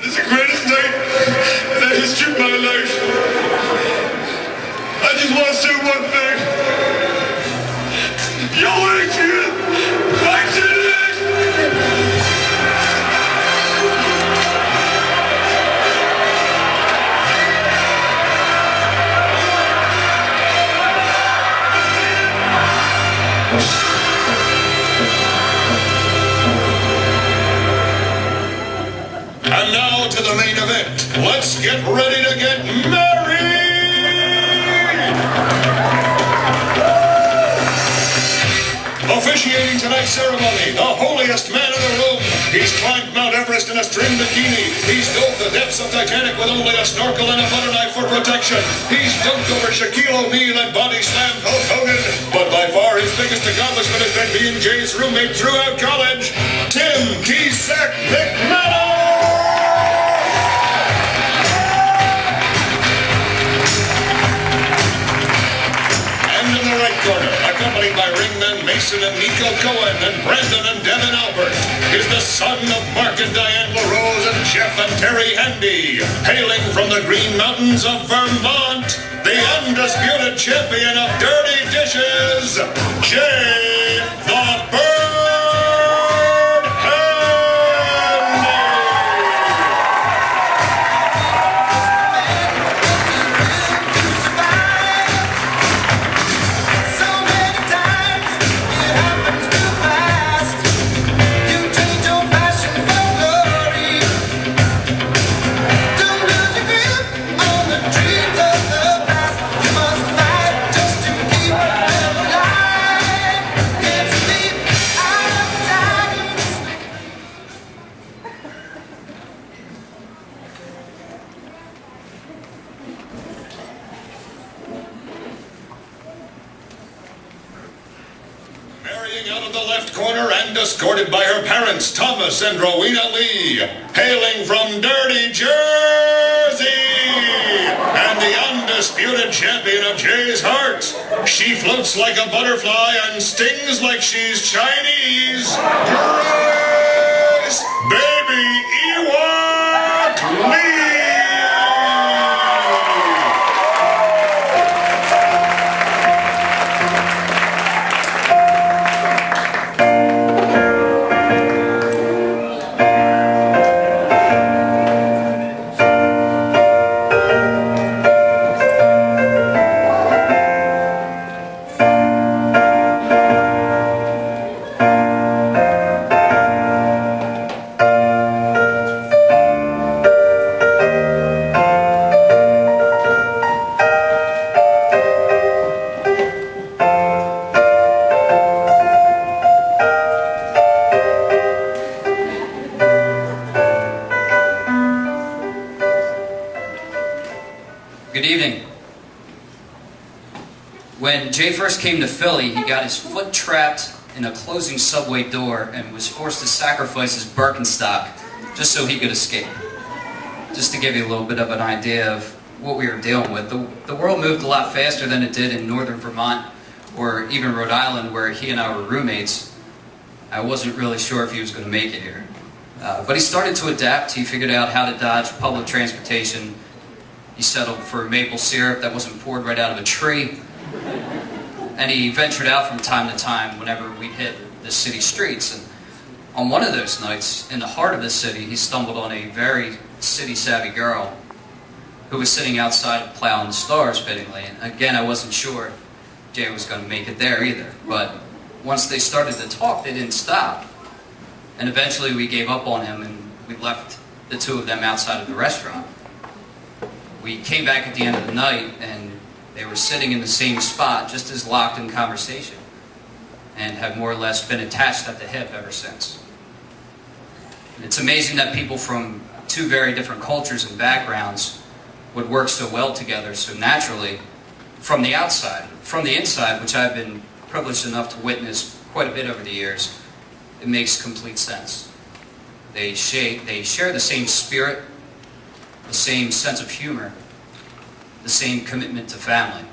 It's the greatest night in the history of my life. I just want to say one thing. Yo, Adrian! Back to the next! And now to the main event. Let's get ready to get married! Officiating tonight's ceremony, the holiest man in the room. He's climbed Mount Everest in a string bikini. He's dove the depths of Titanic with only a snorkel and a butter knife for protection. He's dunked over Shaquille O'Neal and body slammed Hulk Hogan. But by far his biggest accomplishment has been being Jay's roommate throughout college, Tim T-Sack Mcmanus! Corner, accompanied by ringmen Mason and Nico Cohen and Brandon and Devin Albert, is the son of Mark and Diane LaRose and Jeff and Terry Handy, hailing from the Green Mountains of Vermont, the undisputed champion of dirty dishes, Jay the Bird out of the left corner and escorted by her parents, Thomas and Rowena Lee, hailing from dirty Jersey, and the undisputed champion of Jay's heart. She floats like a butterfly and stings like she's Chinese. Grace Baby Ewok Lee! Good evening. When Jay first came to Philly, he got his foot trapped in a closing subway door and was forced to sacrifice his Birkenstock just so he could escape. Just to give you a little bit of an idea of what we were dealing with. The world moved a lot faster than it did in northern Vermont or even Rhode Island, where he and I were roommates. I wasn't really sure if he was going to make it here. But he started to adapt. He figured out how to dodge public transportation. He settled for maple syrup that wasn't poured right out of a tree. And he ventured out from time to time whenever we'd hit the city streets. And on one of those nights, in the heart of the city, he stumbled on a very city-savvy girl who was sitting outside plowing the stars fittingly. And again, I wasn't sure Jay was going to make it there either. But once they started to talk, they didn't stop. And eventually we gave up on him and we left the two of them outside of the restaurant. We came back at the end of the night and they were sitting in the same spot, just as locked in conversation, and have more or less been attached at the hip ever since. It's amazing that people from two very different cultures and backgrounds would work so well together, so naturally, from the outside. From the inside, which I've been privileged enough to witness quite a bit over the years, it makes complete sense. They share the same spirit, the same sense of humor, the same commitment to family.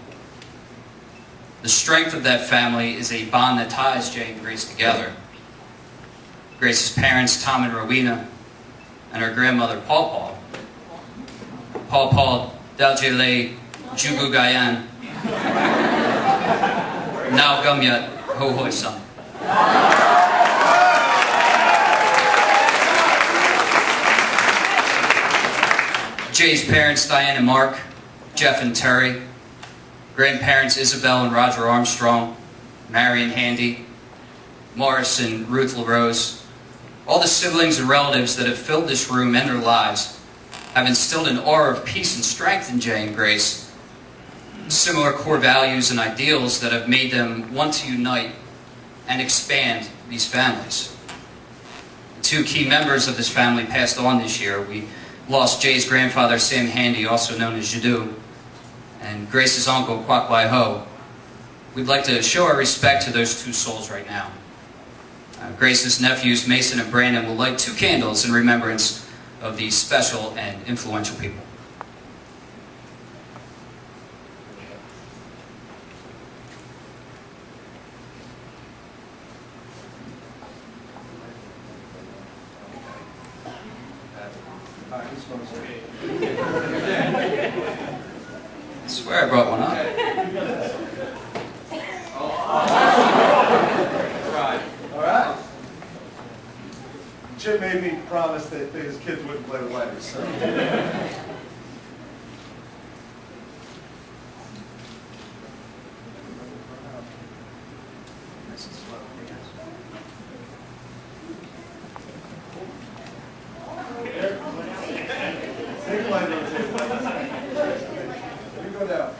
The strength of that family is a bond that ties Jay and Grace together. Grace's parents, Tom and Rowena, and her grandmother Paw Paw Daljele Jugugayan Now Gumyat Ho Hoi Sam. Jay's parents, Diane and Mark, Jeff and Terry, grandparents Isabel and Roger Armstrong, Mary and Handy, Morris and Ruth LaRose, all the siblings and relatives that have filled this room and their lives have instilled an aura of peace and strength in Jay and Grace, similar core values and ideals that have made them want to unite and expand these families. Two key members of this family passed on this year. We lost Jay's grandfather, Sam Handy, also known as Jadu, and Grace's uncle, Kwak Wai Ho. We'd like to show our respect to those two souls right now. Grace's nephews, Mason and Brandon, will light 2 candles in remembrance of these special and influential people. I swear I brought one up. All right. Jim made me promise that his kids wouldn't play with lighters, so. Take a lighter on the table. Let me go down.